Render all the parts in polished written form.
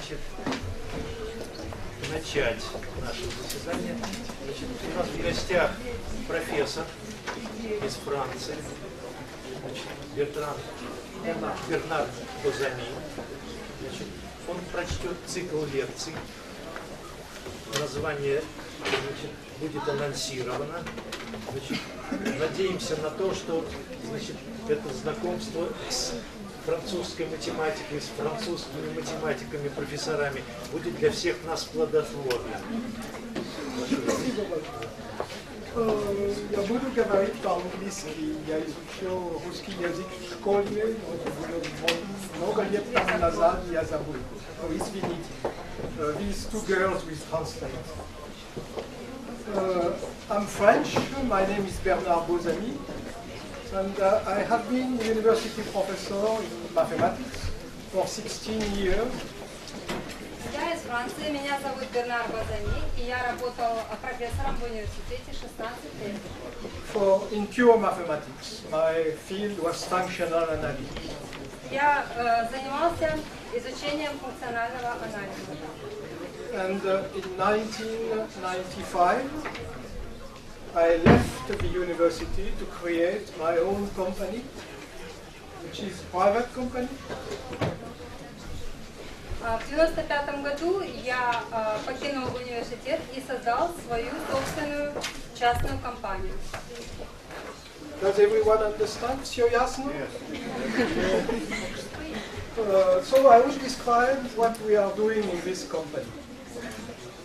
значит, начать наше заседание. Значит, у нас в гостях профессор из Франции, значит, Бернар Бозами. Значит, он прочтет цикл лекций. Название, значит, будет анонсировано. Значит, надеемся на то, что, значит, это знакомство с французской математикой, с французскими математиками, профессорами будет для всех нас плодотворно. Я буду говорить по-английски. Я изучил русский язык в школе, но много лет тому назад я забыл. Извините. These two girls will translate. I'm French. My name is Bernard Bozami. And I have been university professor in mathematics for 16 years. Я из Франции, меня зовут Бернар Бозами, и я работал профессором в университете 16 лет. In pure mathematics, my field was functional analysis. Я занимался изучением функционального анализа. And in 1995, I left the university to create my own company, which is a private company. В 1995 году я покинул университет и создал свою собственную частную компанию. Does everyone understand? Все ясно? So I will describe what we are doing in this company.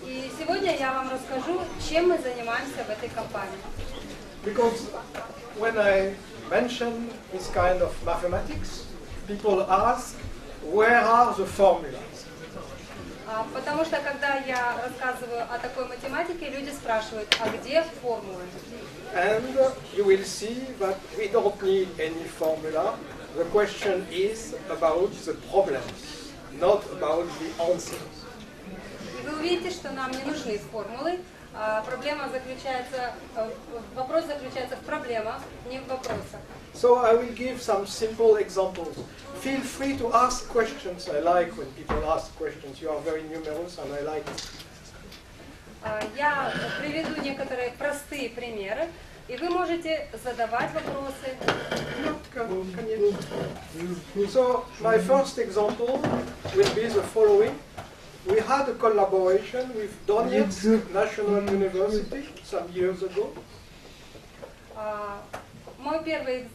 И сегодня я вам расскажу, чем мы занимаемся в этой компании. Because when I mention this kind of mathematics, people ask, where are the formulas? Потому что когда я рассказываю о такой математике, люди спрашивают, а где формулы? And you will see that we don't need any formula. The question is about the problems, not about the answers. И вы увидите, что нам не нужны формулы. Вопрос заключается в проблемах, не в вопросах. So I will give some simple examples. Feel free to ask questions. I like when people ask questions. You are very numerous and I like it. Я приведу некоторые простые примеры, и вы можете задавать вопросы. So my first example will be the following. We had a collaboration with Donetsk National University some years ago. Мой первый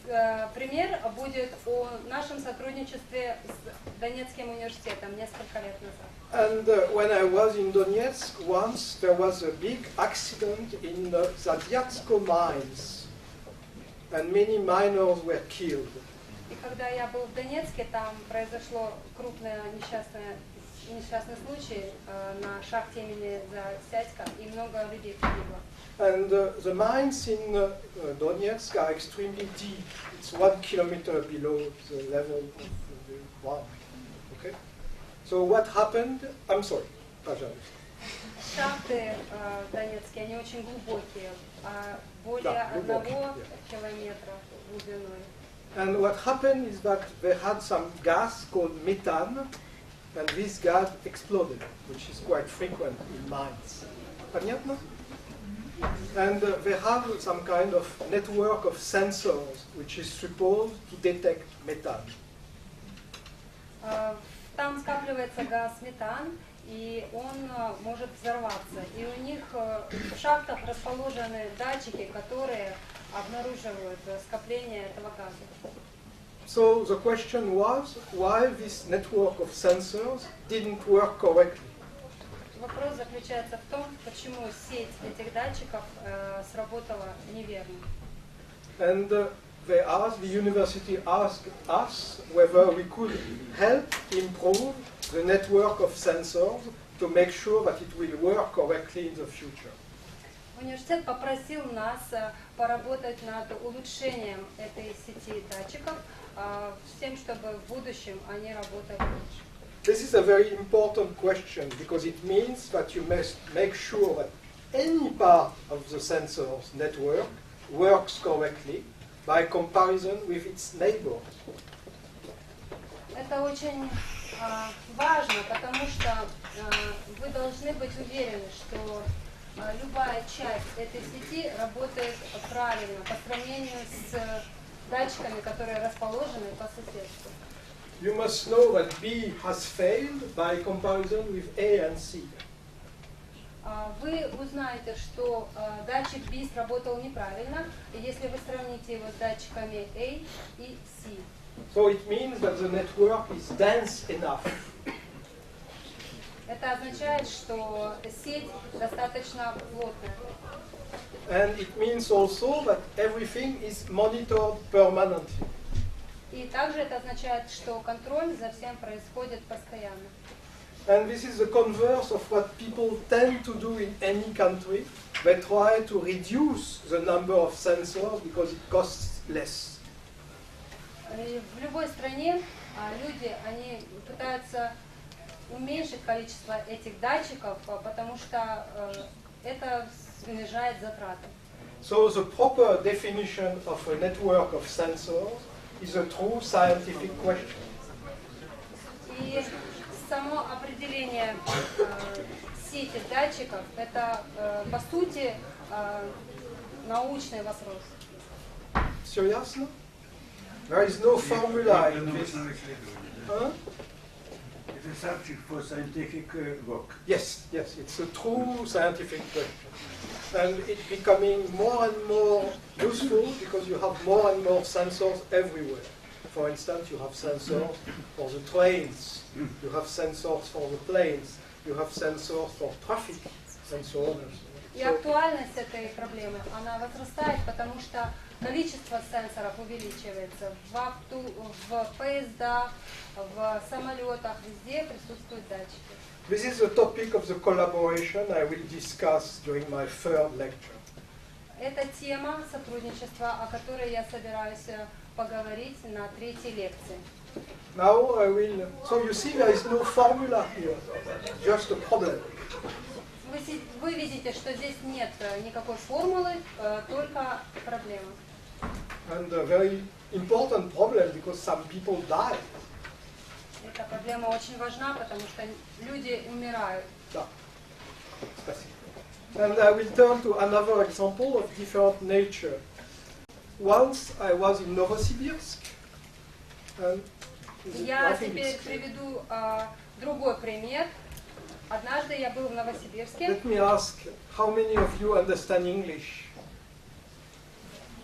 пример будет о нашем сотрудничестве с Донецким университетом несколько лет назад. And when I was in Donetsk once, there was a big accident in the Zadyatsko mines, and many miners were killed. И когда я был в Донецке, там произошло крупное несчастный случай на шахте имени Засядько, и много людей погибло. And the mines in Donetsk are extremely deep. It's 1 kilometer below the level of the ground. Okay? So what happened? I'm sorry, пожалуйста. Шахты в Донецке, они очень глубокие, более 1 километра глубиной. And what happened is that they had some gas called methane, and this gas exploded, which is quite frequent in mines. Понятно? And they have some kind of network of sensors which is supposed to detect methane. Там скапливается газ метан, и он может взорваться. И у них в шахтах расположены датчики, которые обнаруживают скопление этого газа. So the question was, why this network of sensors didn't work correctly? Вопрос заключается в том, почему сеть этих датчиков сработала неверно. And the university asked us whether we could help improve the network of sensors to make sure that it will work correctly in the future. Университет попросил нас поработать над улучшением этой сети датчиков, с тем, чтобы в будущем они работали лучше. This is a very important question because it means that you must make sure that any part of the sensor's network works correctly by comparison with its neighbors. Это очень важно, потому что вы должны быть уверены, что любая часть этой сети работает правильно по сравнению с датчиками, которые расположены по соседству. You must know that B has failed by comparison with A and C. Вы узнаете, что датчик B сработал неправильно, если вы сравните его с датчиками A и C. So it means that the network is dense enough. Это означает, что сеть достаточно плотная. And it means also that everything is monitored permanently. И также это означает, что контроль за всем происходит постоянно. And this is the converse of what people tend to do in any country. They try to reduce the number of sensors because it costs less. И в любой стране люди, они пытаются уменьшить количество этих датчиков, потому что это снижает затраты. So the proper definition of a network of sensors is a true scientific question. И само определение сети датчиков – это, по сути, научный вопрос. Все ясно? There is no formula in this. Huh? It's a subject for scientific work. Yes, it's a true scientific question. And it's becoming more and more useful because you have more and more sensors everywhere. For instance, you have sensors for the trains, you have sensors for the planes, you have sensors for traffic, and so on and so on. И актуальность этой проблемы, она возрастает, потому что количество сенсоров увеличивается в поездах, в самолетах, везде присутствуют датчики. This is the topic of the collaboration I will discuss during my third lecture. Это тема сотрудничества, о которой я собираюсь поговорить на третьей лекции. Now I will. So you see, there is no formula here, just a problem. Вы видите, что здесь нет никакой формулы, только проблема. And a very important problem because some people die. Эта проблема очень важна, потому что люди умирают. Да. Спасибо. And I will turn to another example of different nature. Once I was in Novosibirsk. And Я теперь приведу другой пример. Однажды я был в Новосибирске. Let me ask, how many of you understand English?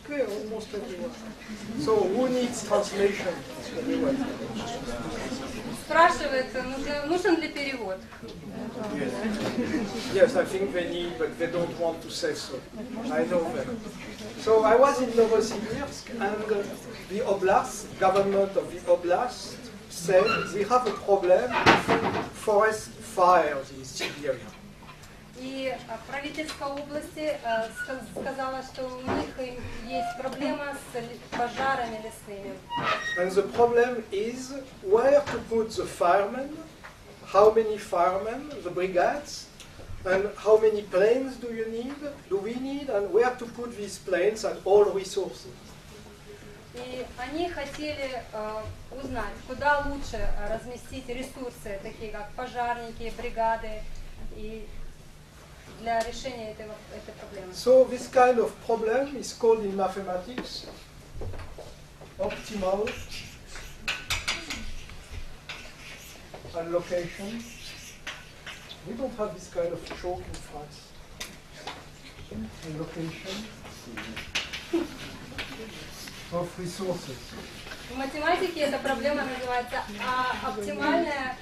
Okay, almost everyone. So who needs translation? Everyone. Спрашивает, нужен ли перевод. Yes, I think they need, but they don't want to say so. I know them. So I was in Novosibirsk, and the oblast, government of the oblast, said we have a problem with forest fires in Siberia. И правительство области сказало, что у них есть проблема с пожарами лесными. And the problem is where to put the firemen, how many firemen, the brigades, and how many planes do we need, and where to put these planes and all resources. И они хотели узнать, куда лучше разместить ресурсы, такие как пожарники, бригады, и для решения этой проблемы. So this kind of problem is called in mathematics optimal allocation. We don't have this kind of chalk in France. Allocation of resources. В математике эта проблема называется оптимальное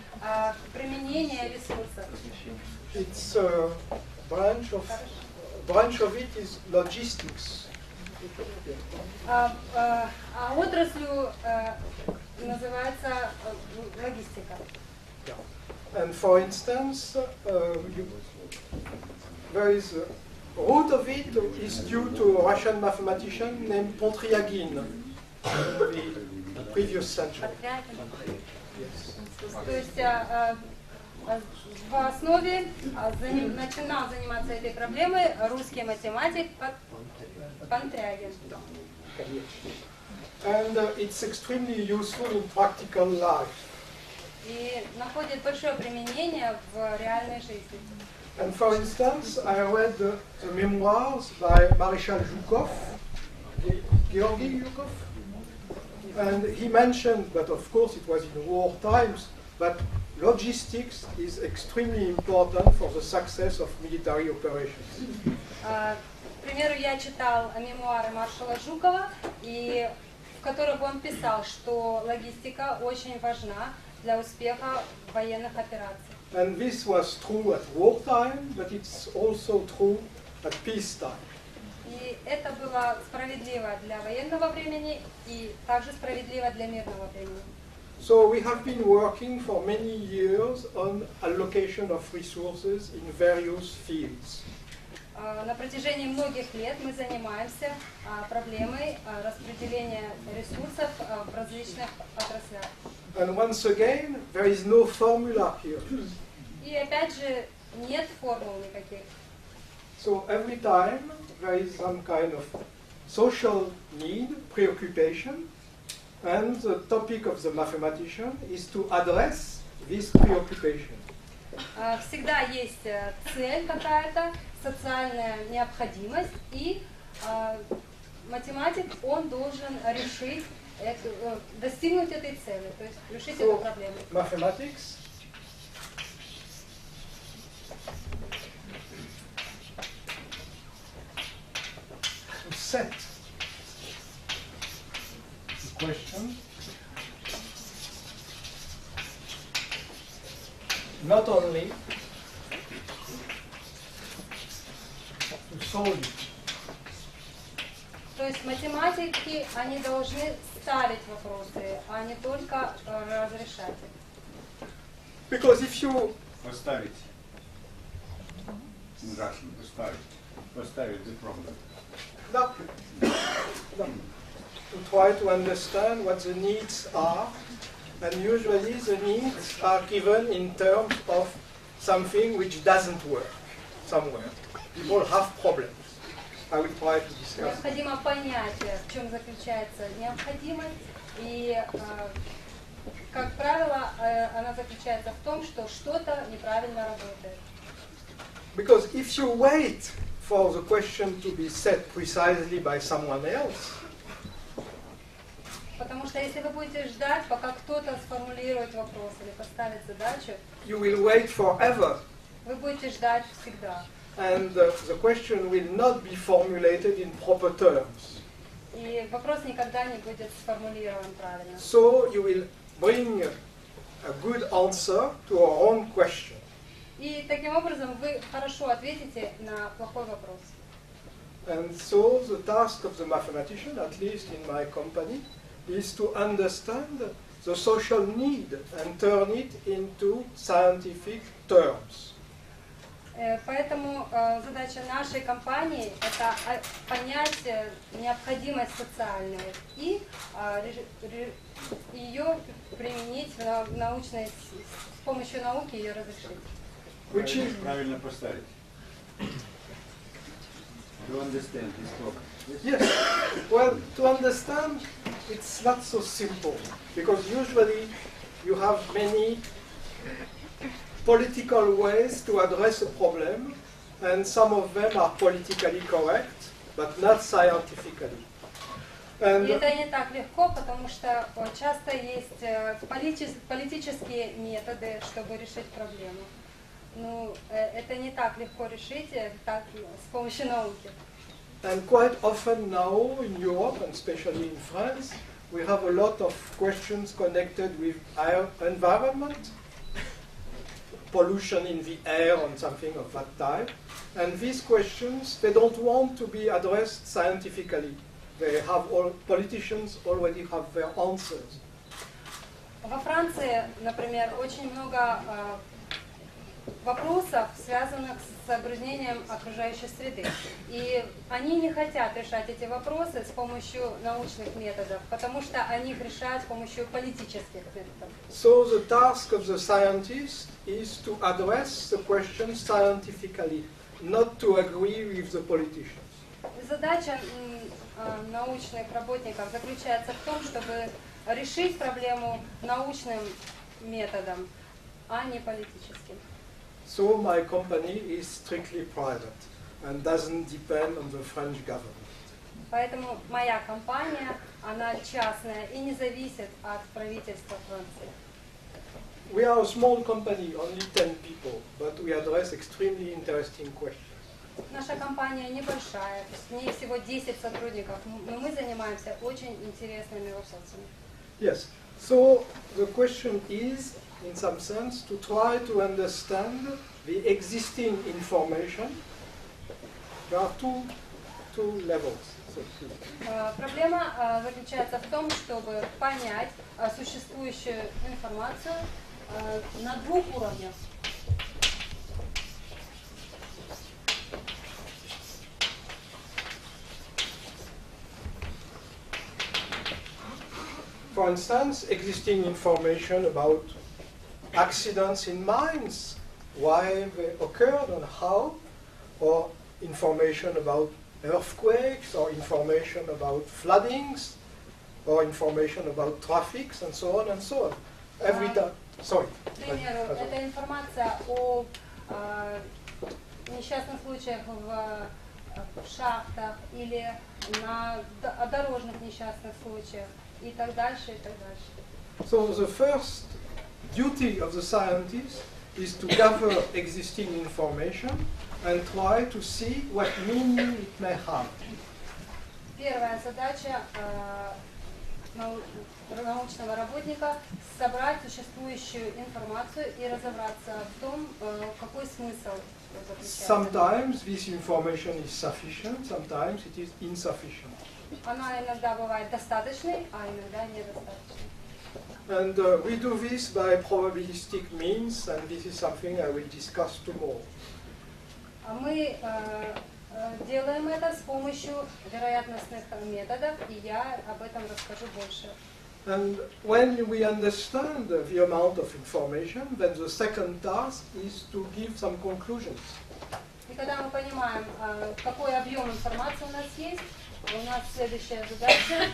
применение ресурсов. It's a branch of it is logistics. Отраслью называется логистика. Yeah. And for instance, there is root of it is due to a Russian mathematician named Pontryagin in the previous century. Yes. То есть в основе начинал заниматься этой проблемой русский математик Пантрягин. And it's extremely useful in practical life. и находит большое применение в реальной жизни. And for instance, I read the memoirs by Marshal Zhukov, Georgy Zhukov, and he mentioned, but of course it was in war times, that logistics is extremely important for the success of military operations. К примеру, я читал мемуары маршала Жукова, в которых он писал, что логистика очень важна для успеха военных операций. And this was true at wartime, but it's also true at peacetime. И это было справедливо для военного времени и также справедливо для мирного времени. So we have been working for many years on allocation of resources in various fields. На протяжении многих лет мы занимаемся проблемой распределения ресурсов в различных отраслях. And once again, there is no formula here. И опять же, нет формул никаких. So every time there is some kind of social need, preoccupation, and the topic of the mathematician is to address this preoccupation. Всегда есть цель какая-то, социальная необходимость, и математик, он должен решить, достигнуть этой цели, то есть решить эту проблему. Mathematics to set the question not only to solve it. То есть математики, они должны ставить вопросы, а не только разрешать их. Because if you Поставить. In Russian, поставить. Поставить the problem. no, no, to try to understand what the needs are, and usually the needs are given in terms of something which doesn't work somewhere. People have problems. I will try to discuss. Необходимо понять, в чем заключается необходимость, и, как правило, она заключается в том, что что-то неправильно работает. Because if you wait for the question to be set precisely by someone else, Потому что если вы будете ждать, пока кто-то сформулирует вопрос или поставит задачу, you will wait forever, вы будете ждать всегда. and the question will not be formulated in proper terms. И вопрос никогда не будет сформулирован правильно. So you will bring a good answer to a wrong question. И таким образом вы хорошо ответите на плохой вопрос. And so the task of the mathematician, at least in my company, is to understand the social need and turn it into scientific terms. Поэтому задача нашей компании – это понять необходимость социальную и ее применить в научной, с помощью науки ее разрешить. Which is, Правильно поставить. To understand this problem. yes, well, to understand, it's not so simple, because usually you have many political ways to address a problem, and some of them are politically correct, but not scientifically. И And это не так легко, потому что часто есть политические методы, чтобы решить проблему. Ну, это не так легко решить так, с помощью науки. And quite often now in Europe, and especially in France, we have a lot of questions connected with our environment, pollution in the air and something of that type. And these questions, they don't want to be addressed scientifically. They have all, politicians already have their answers. Во Франции, например, очень много вопросов, связанных с загрязнением окружающей среды. И они не хотят решать эти вопросы с помощью научных методов, потому что они их решают с помощью политических методов. So the task of the scientist is to address the question scientifically, not to agree with the politicians. И задача научных работников заключается в том, чтобы решить проблему научным методом, а не политическим. So my company is strictly private and doesn't depend on the French government. Поэтому моя компания, она частная и не зависит от правительства Франции. We are a small company, only 10 people, but we address extremely interesting questions. Наша компания небольшая, то есть в ней всего 10 сотрудников, но мы занимаемся очень интересными вопросами. Yes, so the question is, in some sense, to try to understand the existing information. There are two levels. So to speak. Проблема заключается в том, чтобы понять существующую информацию на двух уровнях. For instance, existing information about accidents in mines, why they occurred and how, or information about earthquakes, or information about floodings, or information about traffics, and so on and so on. Every time, sorry. К примеру, это информация о несчастных случаях в шахтах или о дорожных несчастных случаях и так дальше, и так дальше. So the first duty of the scientist is to gather existing information and try to see what meaning it may have. Первая задача научного работника – собрать существующую информацию и разобраться в том, какой смысл заключается. Sometimes this information is sufficient, sometimes it is insufficient. Она иногда бывает достаточной, а иногда недостаточной. And we do this by probabilistic means, and this is something I will discuss tomorrow. Мы делаем это с помощью вероятностных методов, и я об этом расскажу больше. And when we understand the amount of information, then the second task is to give some conclusions. И когда мы понимаем, какой объем информации у нас есть, у нас следующая задача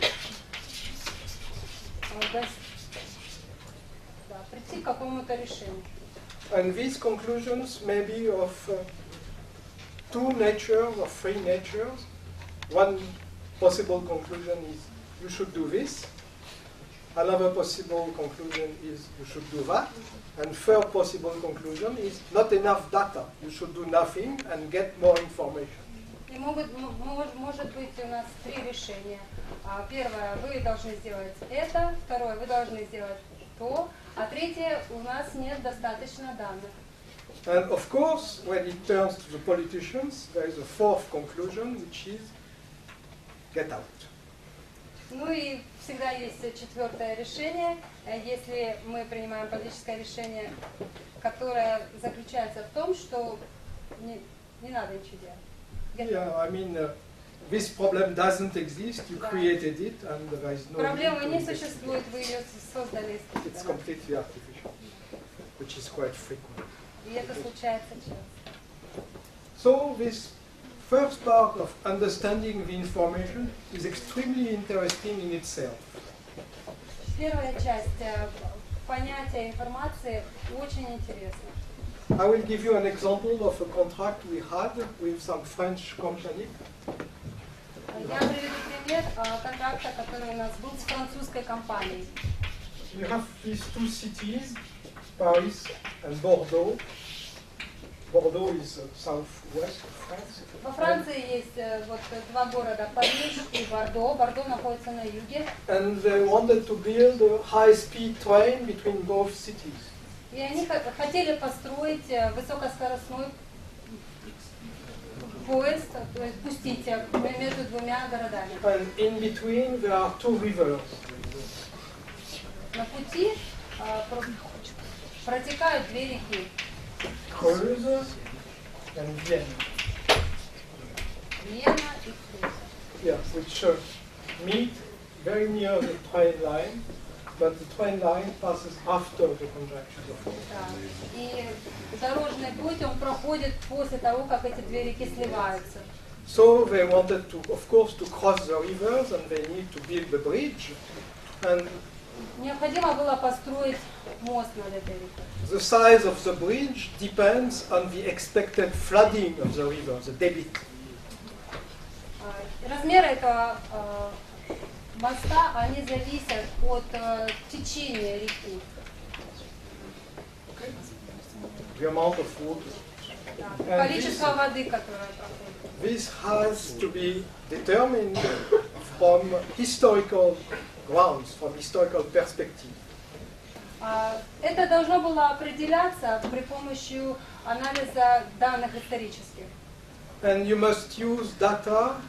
прийти к какому-то решению. And these conclusions may be of two natures or three natures. One possible conclusion is you should do this. Another possible conclusion is you should do that. And third possible conclusion is not enough data. You should do nothing and get more information. И может быть у нас три решения. Первое, вы должны сделать это. Второе, вы должны сделать то. А третье, у нас нет достаточно данных. And of course, when it turns to the politicians, there is a fourth conclusion, which is get out. Ну и всегда есть четвертое решение, если мы принимаем политическое решение, которое заключается в том, что не надо ничего делать. Yeah, I mean, this problem doesn't exist. You created it, and there is no. Проблемы need не to investigate. существует, вы ее создали. It's completely artificial, which is quite frequent. И это случается часто. So this first part of understanding the information is extremely interesting in itself. Первая часть понятия информации очень интересна. I will give you an example of a contract we had with some French company. Я приведу пример контракта, который у нас был с французской компанией. We have these two cities, Paris and Bordeaux. Bordeaux is southwest of France. Во Франции есть вот два города, Париж и Бордо. Бордо находится на юге. And they wanted to build a high-speed train between both cities. И они хотели построить высокоскоростной поезд, то есть пустить между двумя городами. And in between there are two rivers. На пути протекают две реки. Creuse and Vienne. Вена и Крюс. Yeah, which meet very near the train line, but the train line passes after the conjunction of them. Да. И дорожный путь он проходит после того, как эти две реки сливаются. So they wanted to, of course, to cross the rivers, and they need to build the bridge. And необходимо было построить мост над этой рекой. The size of the bridge depends on the expected flooding of the river, the debit. Размеры этого моста, они зависят от течения реки. The amount of water. Да, количество воды, которое проходит. This has to be determined from historical grounds, from historical perspective. Это должно было определяться при помощи анализа данных исторических. And you must use data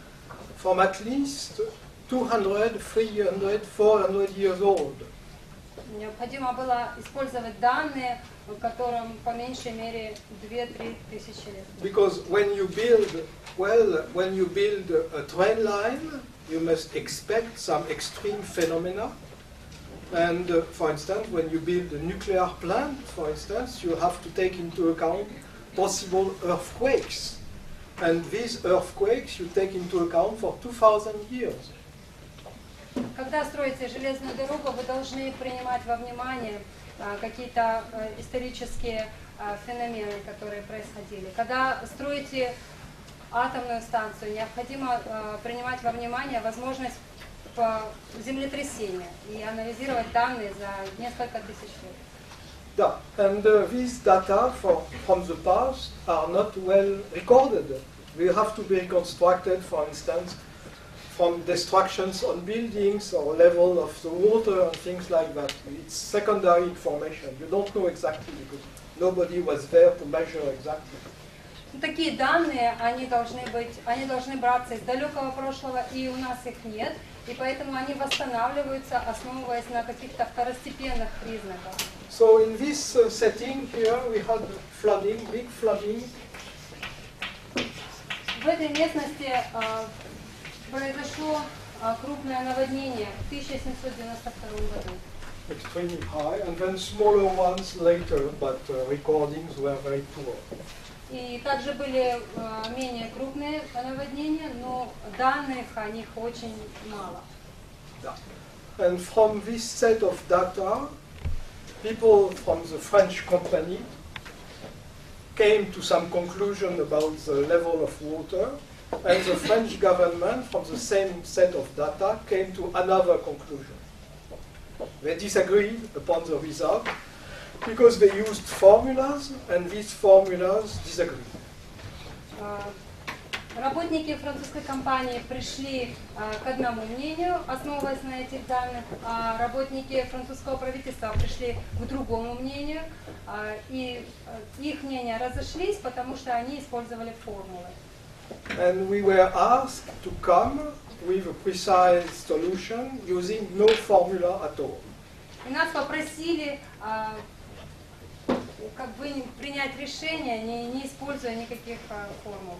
from at least 200, 300, 400 years old. Необходимо было использовать данные, которым по меньшей мере 2-3 тысячи лет. Because when you build a train line, you must expect some extreme phenomena. And for instance, when you build a nuclear plant, for instance, you have to take into account possible earthquakes. And these earthquakes you take into account for 2000 years. Когда строите железную дорогу, вы должны принимать во внимание какие-то исторические феномены, которые происходили. Когда строите атомную станцию, необходимо принимать во внимание возможность землетрясения и анализировать данные за несколько тысяч лет. Yeah. And these data from the past are not well recorded. They have to be reconstructed, for instance, from destructions on buildings or level of the water and things like that. It's secondary information. You don't know exactly because nobody was there to measure exactly. Такие данные, они должны браться из далекого прошлого, и у нас их нет, и поэтому они восстанавливаются, основываясь на каких-то второстепенных признаках. So in this setting here we had flooding, big flooding. В этой местности произошло крупное наводнение в 1792 году. Extremely high, and then smaller ones later, but recordings were very poor. И также были менее крупные наводнения, но данных о них очень мало. And from this set of data, people from the French company came to some conclusion about the level of water, and the French government, from the same set of data, came to another conclusion. They disagreed upon the result because they used formulas, and these formulas disagreed. Работники французской компании пришли к одному мнению, основываясь на этих данных, а работники французского правительства пришли к другому мнению, и их мнения разошлись, потому что они использовали формулы. And we were asked to come with a precise solution using no formula at all. И нас попросили принять решение, не используя никаких формул.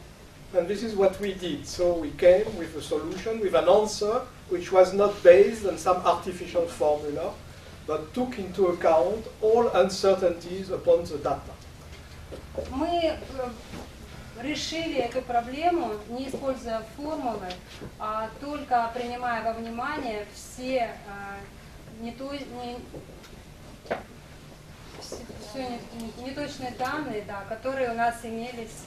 And this is what we did. So we came with a solution, with an answer which was not based on some artificial formula, but took into account all uncertainties upon the data. Мы решили эту проблему, не используя формулы, а только принимая во внимание все неточные данные, которые у нас имелись.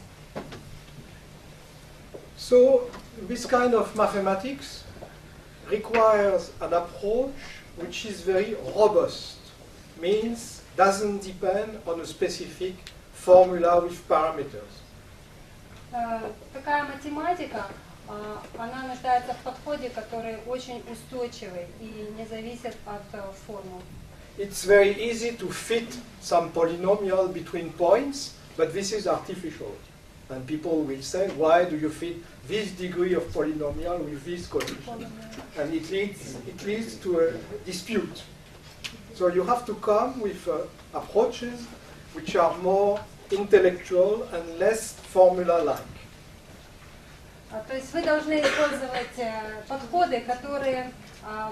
So this kind of mathematics requires an approach which is very robust, means doesn't depend on a specific formula with parameters. Такая математика, она нуждается в подходе, который очень устойчивый и не зависит от формул. It's very easy to fit some polynomial between points, but this is artificial. And people will say, why do you fit this degree of polynomial with this coefficient? And it leads to a dispute. So you have to come with approaches which are more intellectual and less formula-like. То есть вы должны использовать подходы, которые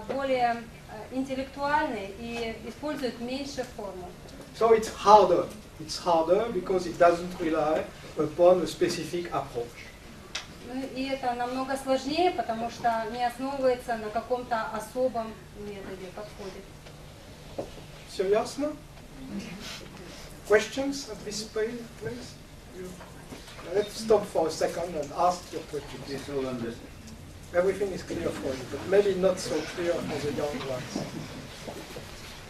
более интеллектуальны и используют меньше формул. So it's harder. It's harder because it doesn't rely upon a specific approach. И это намного сложнее, потому что не основывается на каком-то особом методе, подходе. Все ясно? Questions at this place? Let's stop for a second and ask your questions. This all understand. Everything is clear for you, but maybe not so clear for the young ones.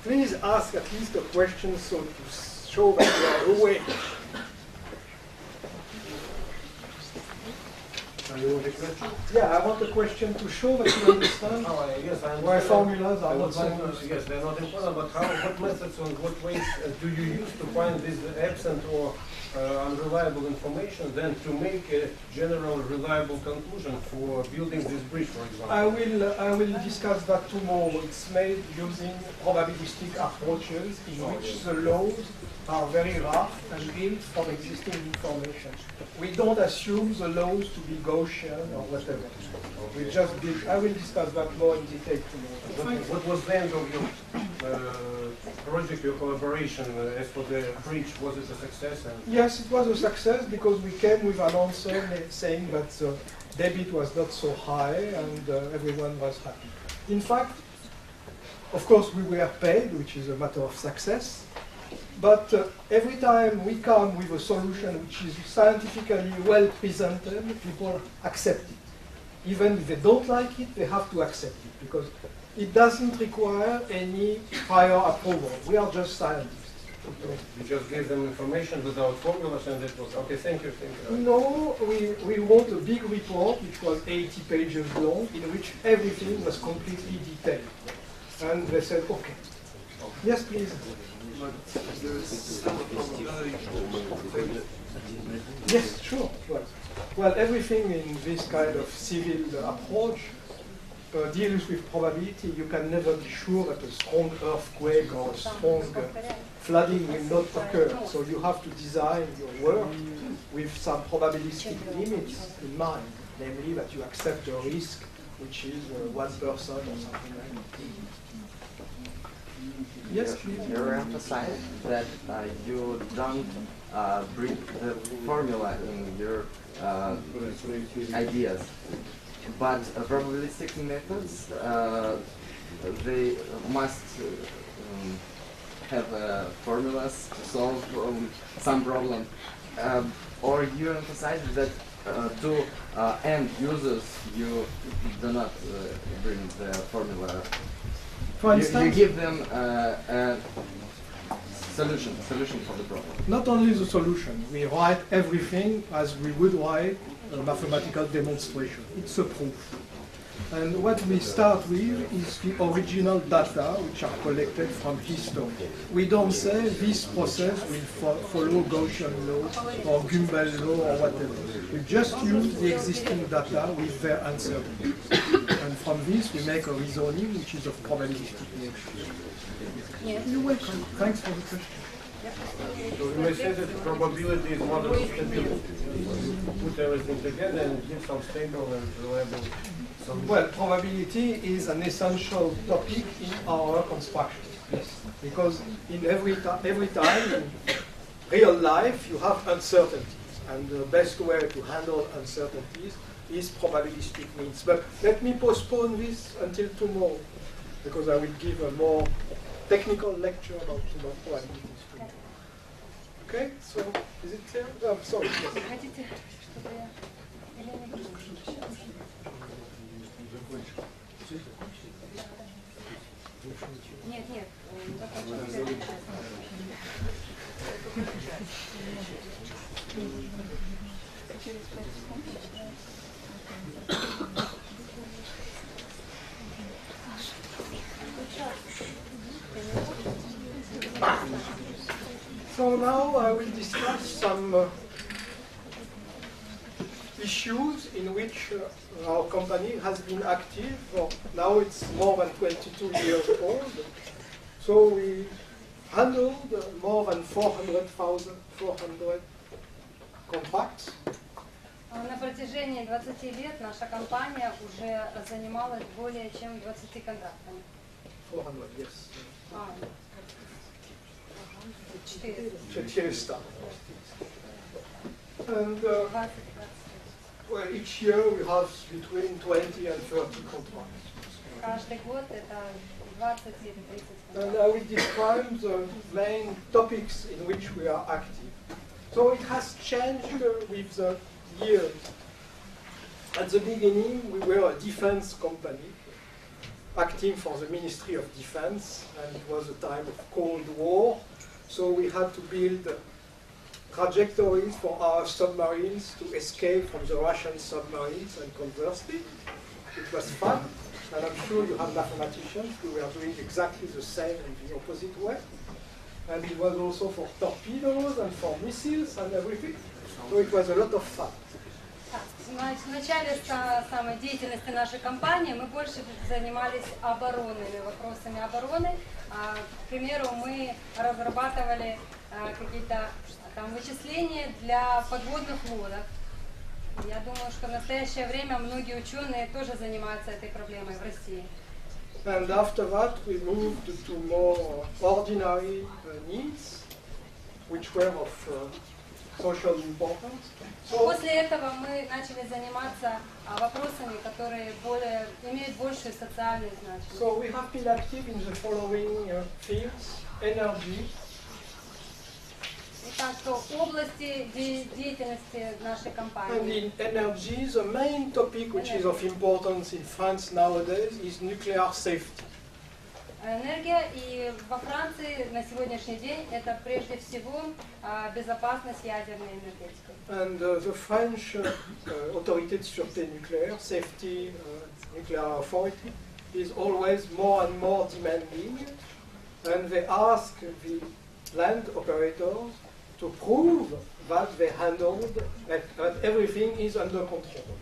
Please ask at least a question so to show that you are awake. Yeah, I want a question to show that you understand Yes, I why understand. formulas I are not would so like to, yes, they're not important, but what methods and what ways do you use to find this absent or unreliable information, then to make a general reliable conclusion for building this bridge, for example? I will discuss that tomorrow. It's made using probabilistic approaches in which the laws are very rough and built from existing information. We don't assume the laws to be Gaussian or whatever. We just build. I will discuss that more in detail tomorrow. What was the end of your project, your collaboration as for the bridge? Was it a success? And Yes, it was a success because we came with an answer saying that the debit was not so high and everyone was happy. In fact, of course, we were paid, which is a matter of success. But every time we come with a solution which is scientifically well presented, people accept it. Even if they don't like it, they have to accept it because it doesn't require any prior approval. We are just scientists. you just gave them information without formulas, and it was okay. Thank you. No, we wrote a big report which was 80 pages long in which everything was completely detailed. And they said, okay. Yes, please. Yes, sure. Well, everything in this kind of civil approach deals with probability. You can never be sure that a strong earthquake or a strong flooding will not occur. So you have to design your work with some probabilistic limits in mind, namely that you accept a risk which is 1% or something like that. Yes, please. You emphasize that you don't bring the formula in your ideas, but probabilistic methods they must have formulas to solve some problem, or you emphasize that to end users you do not bring the formula. For You instance, give them a solution for the problem. not only the solution, we write everything as we would write a mathematical demonstration. It's a proof. And what we start with is the original data which are collected from history. We don't say this process will follow Gaussian law or Gumbel law or whatever. We just use the existing data with their uncertainties. And from this we make a reasoning which is of probabilistic nature. You're welcome. Thanks for the question. So you may say that probability is mother of stability. You put everything together and give some stable and reliable solution. Well, probability is an essential topic in our construction. Yes. Because in every time in real life you have uncertainties, and the best way to handle uncertainties is probabilistic means. But let me postpone this until tomorrow, because I will give a more technical lecture about probabilities tomorrow. Okay, so is it clear? I'm sorry. Yes. Хотите, чтобы я... Или не? Нет, закончилась. So now I will discuss some issues in which our company has been active. Well, now it's more than 22 years old. So we handled more than 400 contracts. На протяжении 20 лет наша компания уже занималась более чем 20 контрактами. 400, yes. 400. 400. And 20. well, each year we have between 20 and 30 contracts. Каждый год это 20 или 30 And компаний. I will describe the main topics in which we are active. So it has changed with the years. At the beginning, we were a defense company acting for the Ministry of Defense, and it was a time of Cold War. So we had to build trajectories for our submarines to escape from the Russian submarines, and conversely. It was fun, and I'm sure you have mathematicians who were doing exactly the same in the opposite way. And it was also for torpedoes and for missiles and everything. So it was a lot of fun. Значит, в начале самой деятельности нашей компании мы больше занимались оборонными вопросами обороны. К примеру, мы разрабатывали какие-то там вычисления для подводных лодок. Я думаю, что в настоящее время многие ученые тоже занимаются этой проблемой в России. And after that, we moved to more ordinary needs, which were of social importance. So, После этого мы начали заниматься вопросами, которые имеют большую социальную значимость. so we have been active in the following fields: energy, Итак, в области деятельности нашей and компании. in energy, the main topic which is of importance in France nowadays is nuclear safety. Энергия, и во Франции на сегодняшний день это прежде всего безопасность ядерной энергетики. And the French Autorité de Sûreté Nucléaire, Safety Nuclear Authority, is always more and more demanding, and they ask the land operators to prove that they handled, that everything is under control.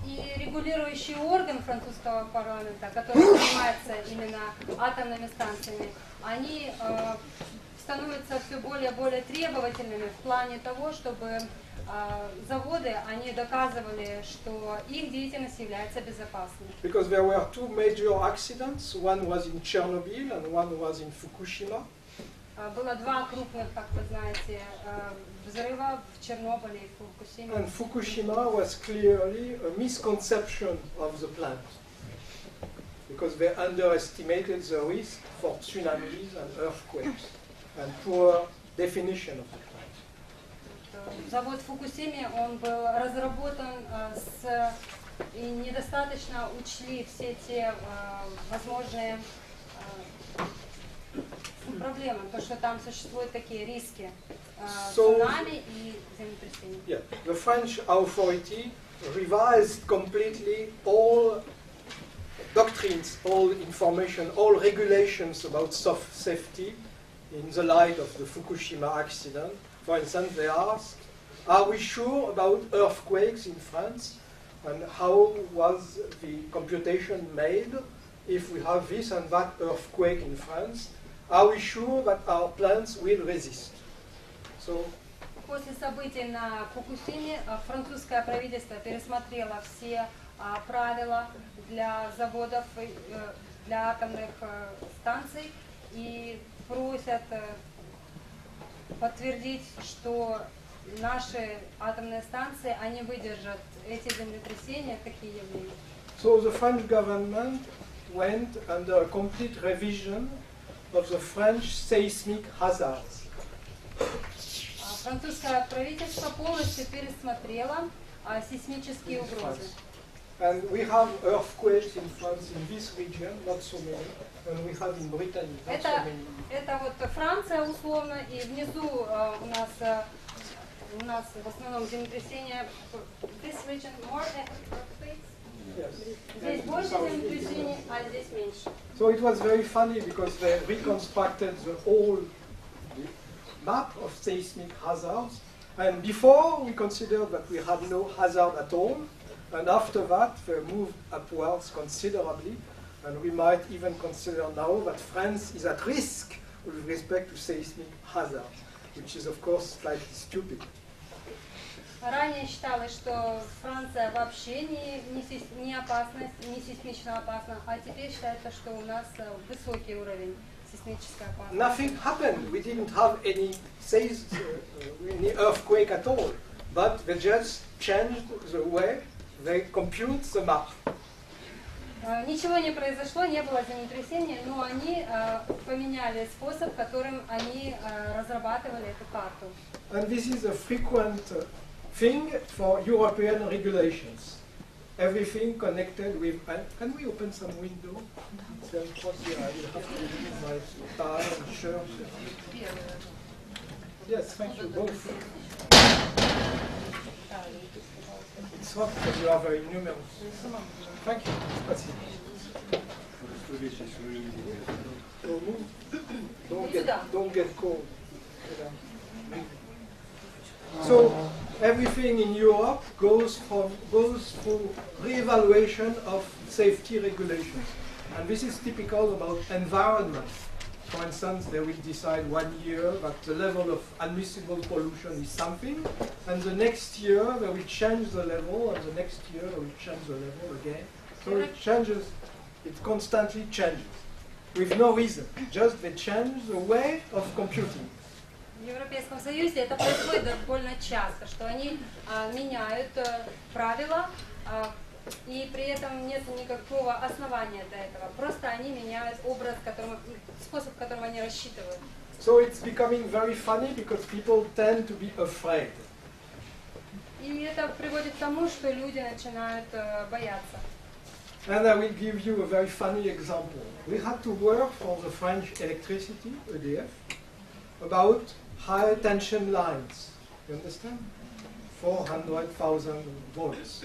И регулирующий орган французского парламента, который занимается именно атомными станциями, они становятся все более и более требовательными в плане того, чтобы заводы, они доказывали, что их деятельность является безопасной. Because there were two major accidents, one was in Chernobyl and one was in Fukushima. Было два крупных, как вы знаете, взрыва в Чернобыле и Фукусиме. And Fukushima was clearly a misconception of the plant, because they underestimated the risk for tsunamis and earthquakes, and poor definition of the plant. Завод в Фукусиме, он был разработан и недостаточно учли все те возможные проблемы, то что там существуют такие риски цунами и землетрясений. Yeah, the French authority revised completely all doctrines, all information, all regulations about safety in the light of the Fukushima accident. For instance, they asked, are we sure about earthquakes in France? And how was the computation made if we have this and that earthquake in France? Are we sure that our plants will resist? So, После событий на Фукусиме французское правительство пересмотрело все правила для заводов, для атомных станций и просят подтвердить, что наши атомные станции, они выдержат эти землетрясения, такие явления. so the French government went under a complete revision of the French seismic hazards. Французское правительство полностью пересмотрело сейсмические угрозы. And we have earthquakes in France in this region, not so many, and we have in Britain not so many. Это вот Франция условно, и внизу у нас в основном землетрясения. This region more earthquakes. Yes. Здесь больше землетрясений, а здесь меньше. So it was very funny because they reconstructed the whole map of seismic hazards. And before we considered that we had no hazard at all. And after that, they moved upwards considerably. And we might even consider now that France is at risk with respect to seismic hazards, which is, of course, slightly stupid. Ранее считалось, что Франция вообще не опасна, не сейсмично опасна, а теперь считается, что у нас высокий уровень сейсмической опасности. Nothing happened. We didn't have any earthquake at all. But they just changed the way they compute the map. Ничего не произошло, не было землетрясения, но они поменяли способ, которым они разрабатывали эту карту. And this is a frequent thing for European regulations. Everything connected with. Can we open some window? I will have to remove my tie and shirt. Yes, thank you both. It's hot because you are very numerous. Thank you. Спасибо. Don't get cold. So everything in Europe goes through re-evaluation of safety regulations, and this is typical about environment. For instance, they will decide 1 year that the level of admissible pollution is something, and the next year they will change the level, and the next year they will change the level again. So it changes, it constantly changes, with no reason, just they change the way of computing. В Европейском Союзе это происходит довольно часто, что они меняют правила, и при этом нет никакого основания для этого. Просто они меняют способ, которым они рассчитывают. So it's becoming very funny because people tend to be afraid. И это приводит к тому, что люди начинают бояться. And I will give you a very funny example. We had to work for the French electricity, EDF, about high tension lines. You understand? 400,000 volts.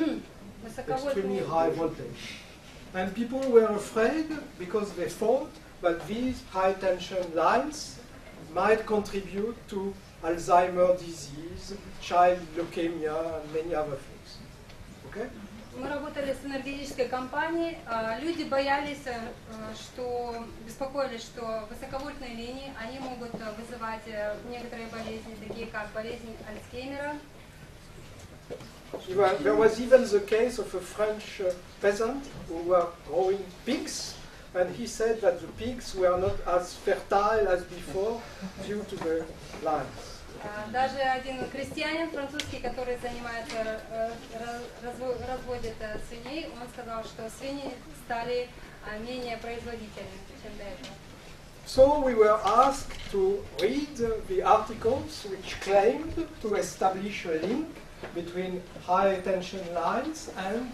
Extremely high voltage. And people were afraid because they thought that these high tension lines might contribute to Alzheimer's disease, child leukemia, and many other things. Okay? Мы работали с энергетической компанией, люди боялись, беспокоились, что высоковольтные линии, они могут вызывать некоторые болезни, такие как болезнь Альцгеймера. There was even the case of a French peasant who were growing pigs, and he said that the pigs were not as fertile as before due to the lines. Даже один крестьянин французский, который занимается, разводит свиней, он сказал, что свиньи стали менее производительными, чем до этого. So we were asked to read the articles which claimed to establish a link between high tension lines and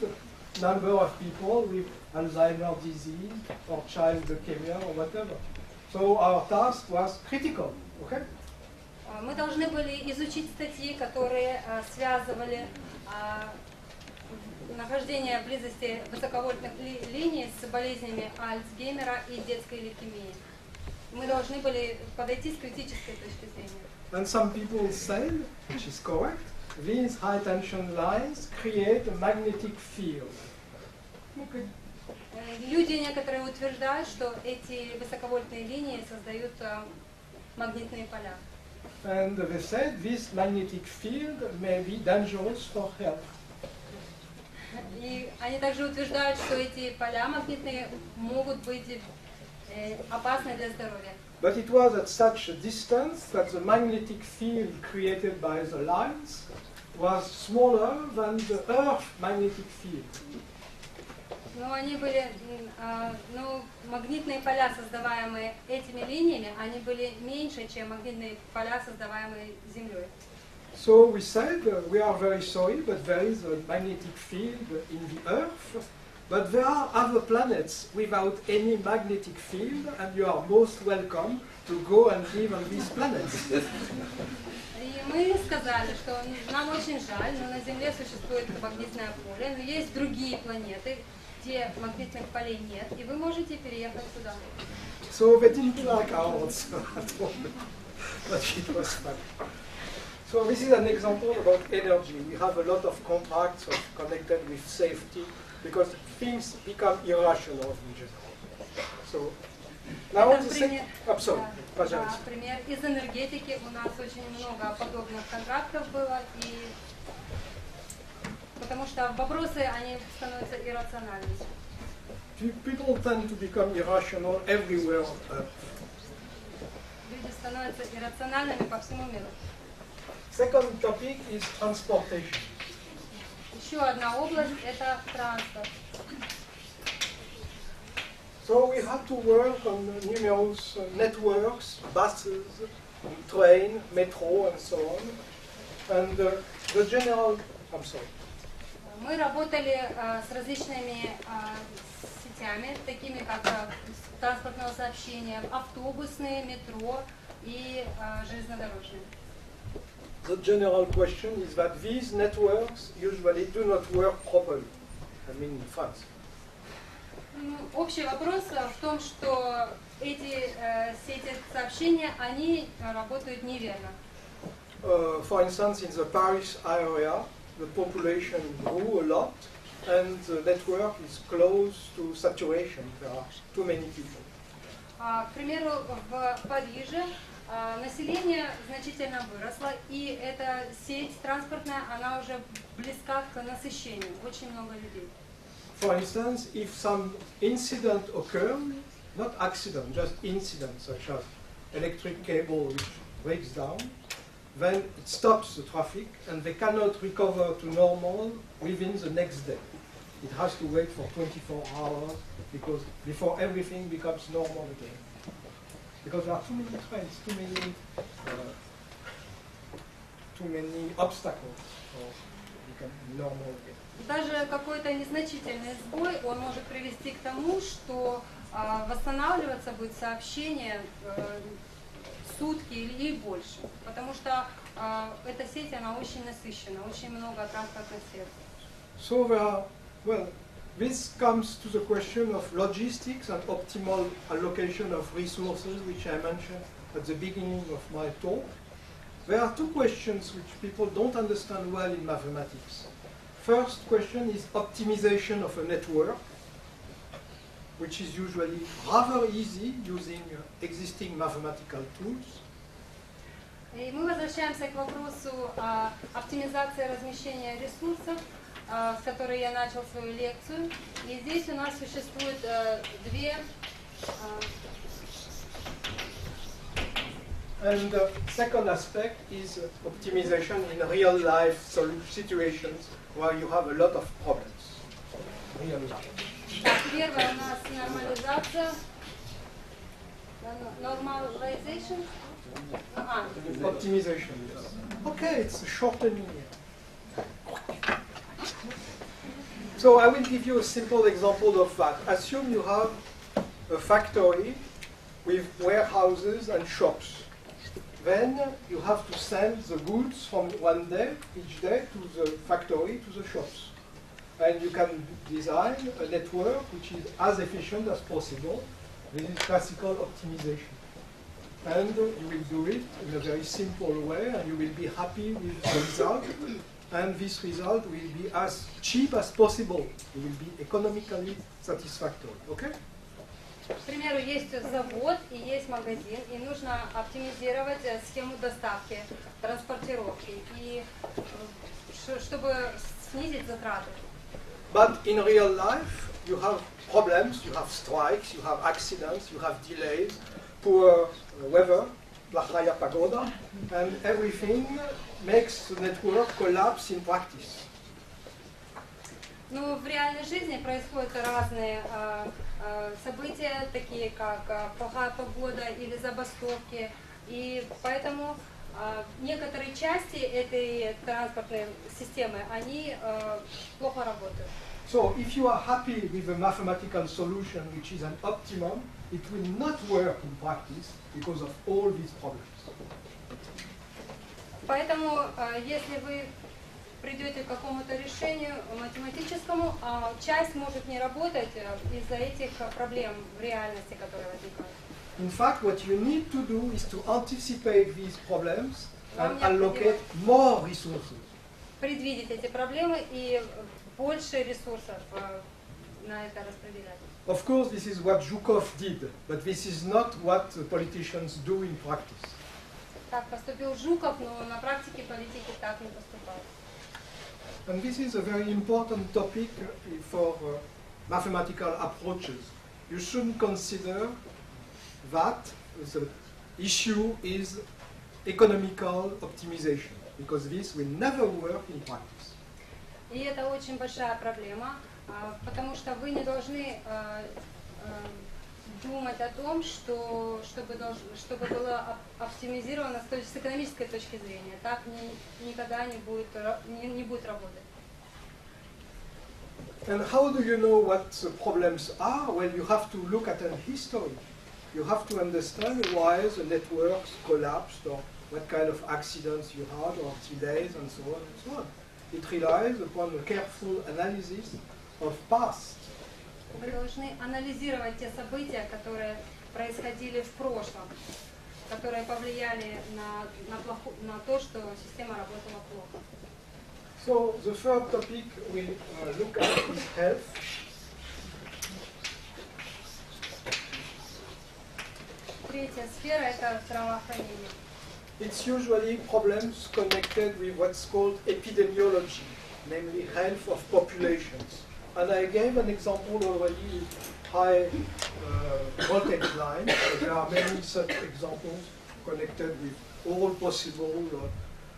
number of people with Alzheimer's disease or child leukemia or whatever. So our task was critical, okay? Мы должны были изучить статьи, которые связывали нахождение в близости высоковольтных линий с болезнями Альцгеймера и детской лейкемии. Мы должны были подойти с критической точки зрения. And some people say, which is correct, these high tension lines create a magnetic field. Okay. Люди некоторые утверждают, что эти высоковольтные линии создают магнитные поля. And they said this magnetic field may be dangerous for health. И они также утверждают, что эти поля магнитные могут быть опасны для здоровья. But it was at such a distance that the magnetic field created by the lines was smaller than the Earth magnetic field. Но они были, магнитные поля, создаваемые этими линиями, они были меньше, чем магнитные поля, создаваемые Землей. So we said, we are very sorry, but there is a magnetic field in the Earth, but there are other planets without any magnetic field, and you are most welcome to go and live on these planets. И мы сказали, что нам очень жаль, но на Земле существует магнитное поле, но есть другие планеты, где магнитных полей нет, и вы можете переехать туда. So they didn't like our answer at all, but it was fun. So this is an example about energy. We have a lot of contracts connected with safety because things become irrational in general. So now Это the пример, пожалуйста. пример из энергетики. У нас очень много подобных контрактов было, и потому что вопросы, они становятся иррациональными. People tend to become irrational everywhere on Earth. Люди становятся иррациональными по всему миру. Second topic is transportation. Еще одна область – это транспорт. So we had to work on numerous networks, buses, train, metro, and so on. And the general, I'm sorry. Мы работали с различными сетями, такими как транспортного сообщения, автобусные, метро и железнодорожные. The general question is that these networks usually do not work properly. I mean in France. Общий вопрос в том, что эти сети сообщения, они работают неверно. For instance, in the Paris area, the population grew a lot and the network is close to saturation. There are too many people. К примеру, в Париже население значительно выросло, и эта сеть транспортная, она уже близка к насыщению, очень много людей. For instance, if some incident occurs, not accident, just incident such as electric cable which breaks down, then it stops the traffic and they cannot recover to normal within the next day. It has to wait for 24 hours because before everything becomes normal again. Because there are too many trains, too many obstacles for become normal again. Даже какой-то незначительный сбой, он может привести к тому, что восстанавливаться будет сообщение сутки или больше, потому что эта сеть, она очень насыщена, очень много транспортных средств. So this comes to the question of logistics and optimal allocation of resources, which I mentioned at the beginning of my talk. There are two questions which people don't understand well in mathematics. First question is optimization of a network, which is usually rather easy using existing mathematical tools. И мы возвращаемся к вопросу оптимизации размещения ресурсов, с которой я начал свою лекцию. И здесь у нас существует две... And the second aspect is optimization in real-life situations where you have a lot of problems. Real life. Первая у нас нормализация, normalization. Optimization, yes. Okay, it's a shortening. So I will give you a simple example of that. Assume you have a factory with warehouses and shops. Then you have to send the goods from one day, each day, to the factory, to the shops. And you can design a network which is as efficient as possible. This is classical optimization. And you will do it in a very simple way, and you will be happy with the result. And this result will be as cheap as possible. It will be economically satisfactory. Okay? К примеру, есть завод и есть магазин, и нужно оптимизировать схему доставки, транспортировки, и чтобы снизить затраты. But in real life, you have problems, you have strikes, you have accidents, you have delays, poor weather, плохая погода, and everything makes the network collapse in practice. Ну, в реальной жизни происходят разные события, такие как плохая погода или забастовки, и поэтому некоторые части этой транспортной системы, они плохо работают. So if you are happy with a mathematical solution which is an optimum, it will not work in practice because of all these problems. Поэтому, если вы придете к какому-то решению математическому, часть может не работать из-за этих проблем в реальности, которые возникают. In fact, what you need to do is to anticipate these problems and allocate more resources. Предвидеть эти проблемы и больше ресурсов на это распределять. Of course, this is what Zhukov did, but this is not what politicians do in practice. Так поступил Жуков, но на практике политики так не поступают. And this is a very important topic for mathematical approaches. You shouldn't consider that the issue is economical optimization, because this will never work in practice. И это очень большая проблема, потому что вы не должны думать о том, чтобы было оптимизировано с экономической точки зрения. Так никогда не будет работать. And how do you know what the problems are? Well, you have to look at an history. You have to understand why the networks collapsed or what kind of accidents you had or delays and so on and so on. It relies upon a careful analysis of past. Вы должны анализировать те события, которые происходили в прошлом, которые повлияли на то, что система работала плохо. So the third topic we look at is health. Третья сфера – это здравоохранение. It's usually problems connected with what's called epidemiology, namely health of populations. And I gave an example already, high voltage lines. There are many such examples connected with all possible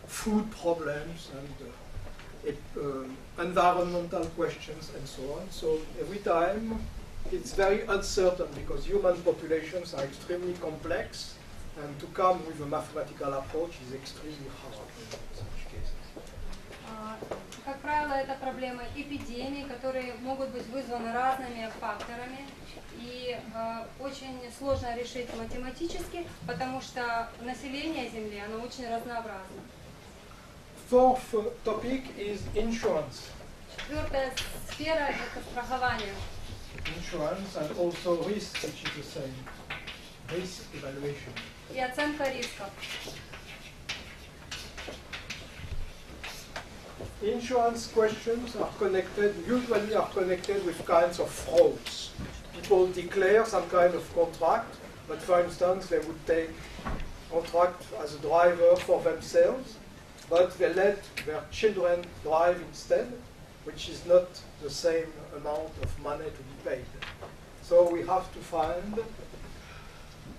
food problems and environmental questions and so on. So every time it's very uncertain because human populations are extremely complex, and to come with a mathematical approach is extremely hard in such cases. Как правило, это проблемы эпидемий, которые могут быть вызваны разными факторами, и очень сложно решить математически, потому что население Земли, оно очень разнообразно. Fourth topic is insurance. Четвертая сфера – это страхование. Insurance and also risk, which is the same. Risk evaluation. И оценка рисков. Insurance questions usually are connected with kinds of frauds. People declare some kind of contract, but for instance, they would take contract as a driver for themselves, but they let their children drive instead, which is not the same amount of money to be paid. So we have to find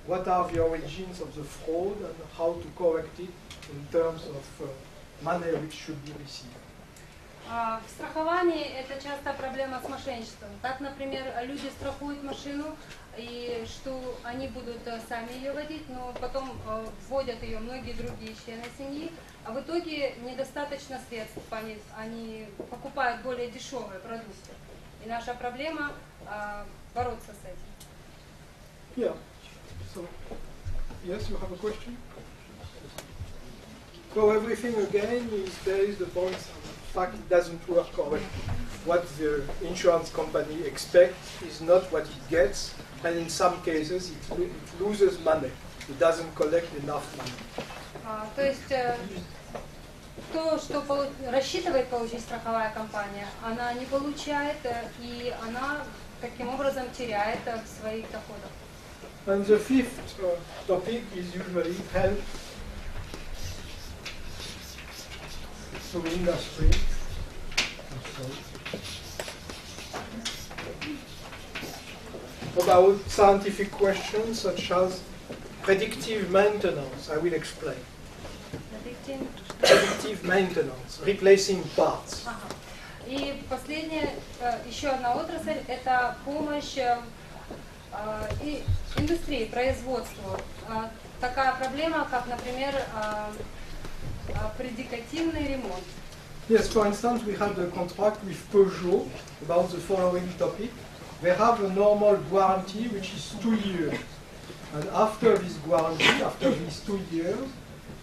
what are the origins of the fraud and how to correct it in terms of money which should be received. В страховании это часто проблема с мошенничеством. Так, например, люди страхуют машину, и что они будут сами ее водить, но потом вводят ее многие другие члены семьи, а в итоге недостаточно средств, они покупают более дешевые продукты. И наша проблема бороться с этим. Yeah. So, yes, you have a question? So everything again is based upon the fact it doesn't work correctly. What the insurance company expects is not what it gets, and in some cases it loses money. It doesn't collect enough money. То есть то, что рассчитывает получить страховая компания, она не получает, и она таким образом теряет в своих доходах. And the fifth topic is usually help to industry. About scientific questions such as predictive maintenance, I will explain. Predictive maintenance, replacing parts. И последняя, еще одна отрасль, это помощь индустрии, производству. Такая проблема, как, например, предикативный ремонт. Yes, for instance, we had a contract with Peugeot about the following topic. They have a normal guarantee which is 2 years. And after this guarantee, after these 2 years,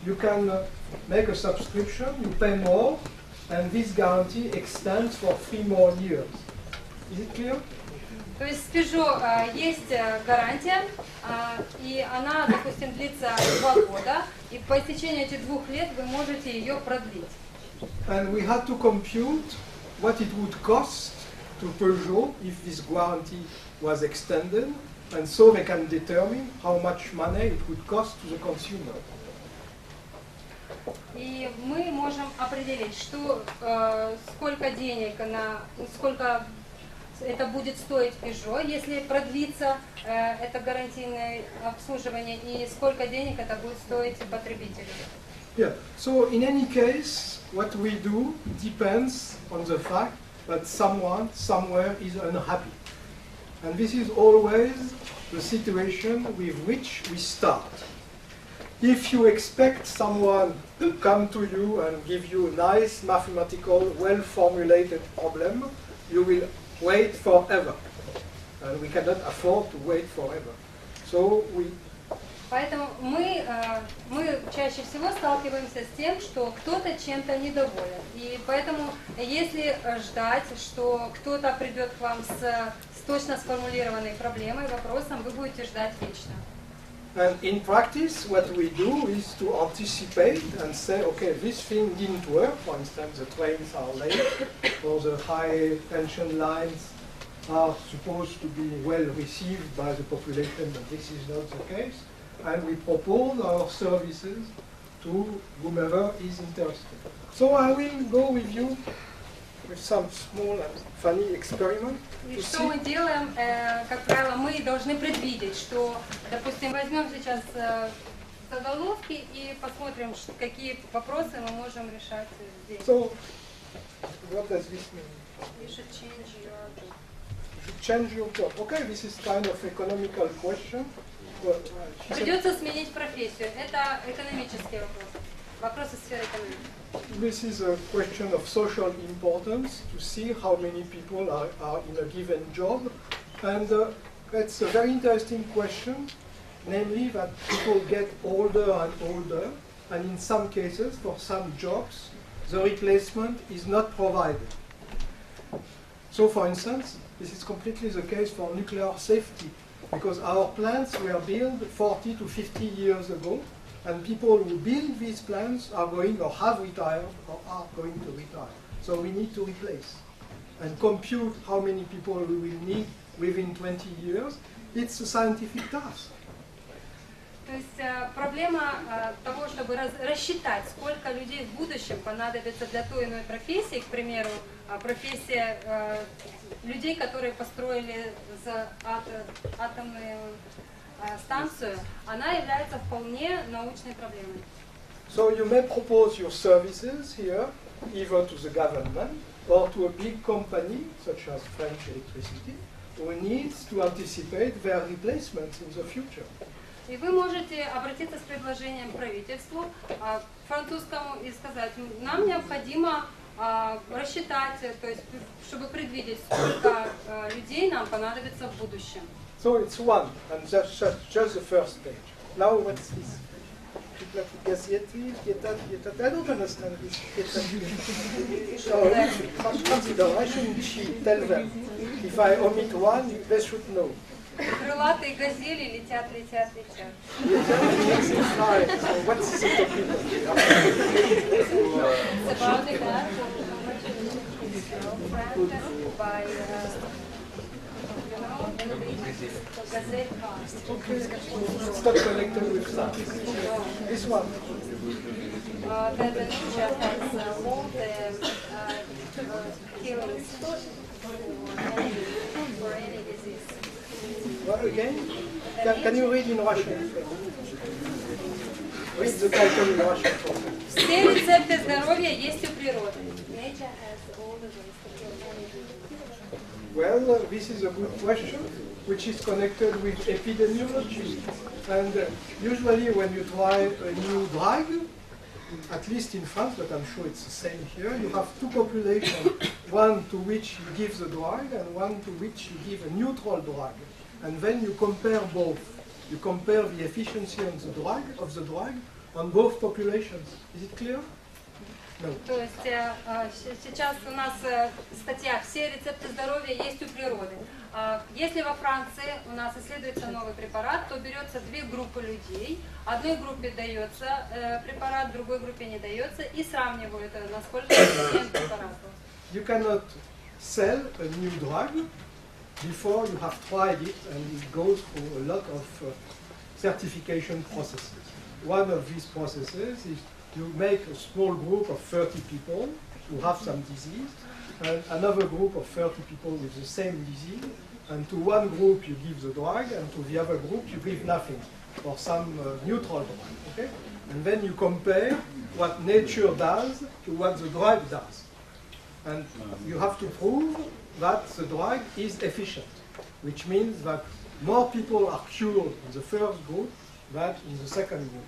you can make a subscription, you pay more, and this guarantee extends for 3 more years. Is it clear? То есть с Peugeot есть гарантия, и она, допустим, длится 2 года, и по истечении этих 2 лет вы можете ее продлить. And we had to compute what it would cost to Peugeot if this guarantee was extended, and so they can determine how much money it would cost to the consumer. И мы можем определить, что сколько денег сколько это будет стоить Peugeot, если продлится это гарантийное обслуживание, и сколько денег это будет стоить потребителю. Yeah. So in any case, what we do depends on the fact that someone somewhere is unhappy. And this is always the situation with which we start. If you expect someone to come to you and give you a nice mathematical, well-formulated problem, you will wait forever. And we cannot afford to wait forever. So we Поэтому мы чаще всего сталкиваемся с тем, что кто-то чем-то недоволен. И поэтому, если ждать, что кто-то придет к вам с точно сформулированной проблемой, вопросом, вы будете ждать вечно. And in practice, what we do is to anticipate and say, okay, this thing didn't work. For instance, the trains are late, or the high tension lines are supposed to be well received by the population, but this is not the case. And we propose our services to whomever is interested. So I will go with you with some small and funny experiment. И что мы делаем, как правило, мы должны предвидеть, что, допустим, возьмем сейчас заголовки и посмотрим, какие вопросы мы можем решать здесь. So, what does this mean? You should change your job. You should change your job. Okay, this is kind of economical question. Well, she said, Придется сменить профессию. Это экономический вопрос. Вопросы сферы экономики. this is a question of social importance to see how many people are in a given job. And it's a very interesting question, namely that people get older and older, and in some cases, for some jobs, the replacement is not provided. So for instance, this is completely the case for nuclear safety, because our plants were built 40 to 50 years ago, and people who build these plants are going or have retired or are going to retire. So we need to replace and compute how many people we will need within 20 years. It's a scientific task. То есть проблема того, чтобы рассчитать, сколько людей в будущем понадобится для той или иной профессии, к примеру, профессия людей, которые построили атомную станцию, она является вполне научной проблемой. So you may propose your services here, either to the government or to a big company, such as French Electricity, who needs to anticipate their replacements in the future. И вы можете обратиться с предложением к правительству французскому и сказать, нам необходимо рассчитать, то есть, чтобы предвидеть, сколько людей нам понадобится в будущем. So it's one, and that's just the first page. Now what's this? I don't understand this. So, I shouldn't tell them. If I omit one, they should know. Крылатые газели летят, летят, летят. So what's the topic? It's about the gas by gazelle cars. Okay, it's not connected with that. This one. The nature has all the healings for any disease. What again? Can you read in Russian? Read the title in Russian. Все рецепты здоровья есть у природы. Nature has all the ways to kill any disease. Well, this is a good question, which is connected with epidemiology. And usually when you try a new drug, at least in France, but I'm sure it's the same here, you have two populations, one to which you give the drug and one to which you give a neutral drug. And then you compare both. You compare the efficiency of the drug on both populations. Is it clear? No. То есть сейчас у нас статья «Все рецепты здоровья есть у природы». Если во Франции у нас исследуется новый препарат, то берется две группы людей. Одной группе дается препарат, другой группе не дается, и сравнивают, насколько эффективен препарат. You cannot sell a new drug before you have tried it, and it goes through a lot of certification processes. One of these processes is you make a small group of 30 people who have some disease, and another group of 30 people with the same disease, and to one group you give the drug, and to the other group you give nothing, or some neutral drug, okay? And then you compare what nature does to what the drug does. And you have to prove that the drug is efficient. which means that more people are cured in the first group than in the second group.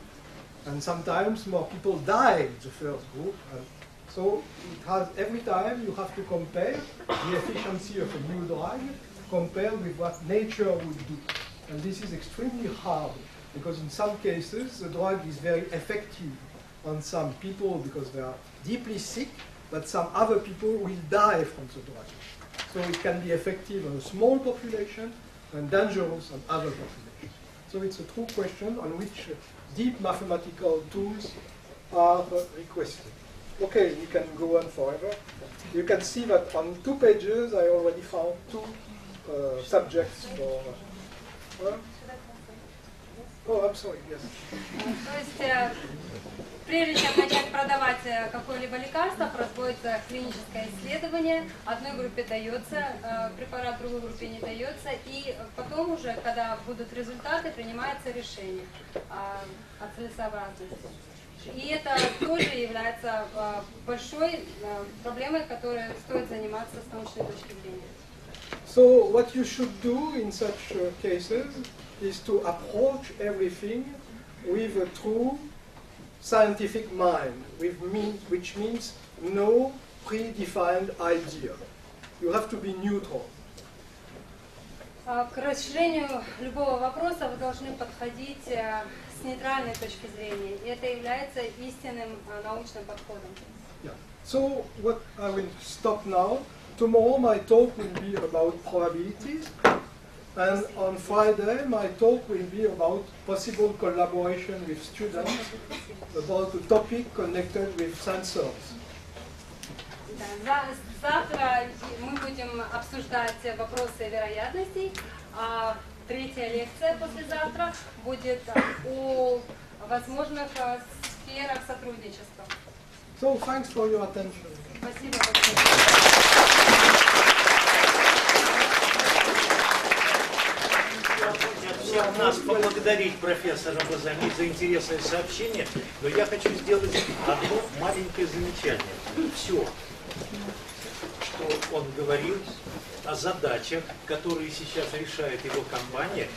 And sometimes more people die in the first group. And so it has, every time you have to compare the efficiency of a new drug compared with what nature would do. And this is extremely hard because in some cases the drug is very effective on some people because they are deeply sick, but some other people will die from the drug. So it can be effective on a small population and dangerous on other populations. So it's a true question on which deep mathematical tools are requested. Okay, we can go on forever. You can see that on 2 pages I already found 2 subjects for... Oh, I'm sorry, yes. То есть, прежде чем начать продавать какое-либо лекарство, производится клиническое исследование. Одной группе дается препарат, другой группе не дается. И потом уже, когда будут результаты, принимается решение о целесообразности. И это тоже является большой проблемой, которой стоит заниматься с научной точки зрения. So what you should do in such cases is to approach everything with a true scientific mind, which means no predefined idea. You have to be neutral. К решению любого вопроса вы должны подходить с нейтральной точки зрения, и это является истинным научным подходом. Yeah. So what I will stop now. Tomorrow my talk will be about probabilities, and on Friday my talk will be about possible collaboration with students about a topic connected with sensors. Завтра мы будем обсуждать вопросы вероятностей, а 3-я лекция послезавтра будет о возможных сферах сотрудничества. So thanks for your attention. Спасибо. Всех нас поблагодарить профессора Базами за интересное сообщение, но я хочу сделать одно маленькое замечание. Все, что он говорил о задачах, которые сейчас решает его компания,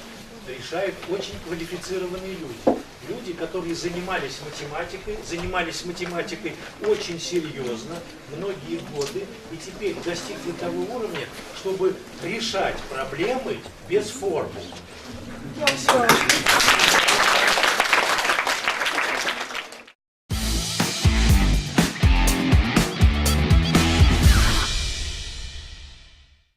решают очень квалифицированные люди. Люди, которые занимались математикой очень серьезно, многие годы, и теперь достигли того уровня, чтобы решать проблемы без формул. Yes,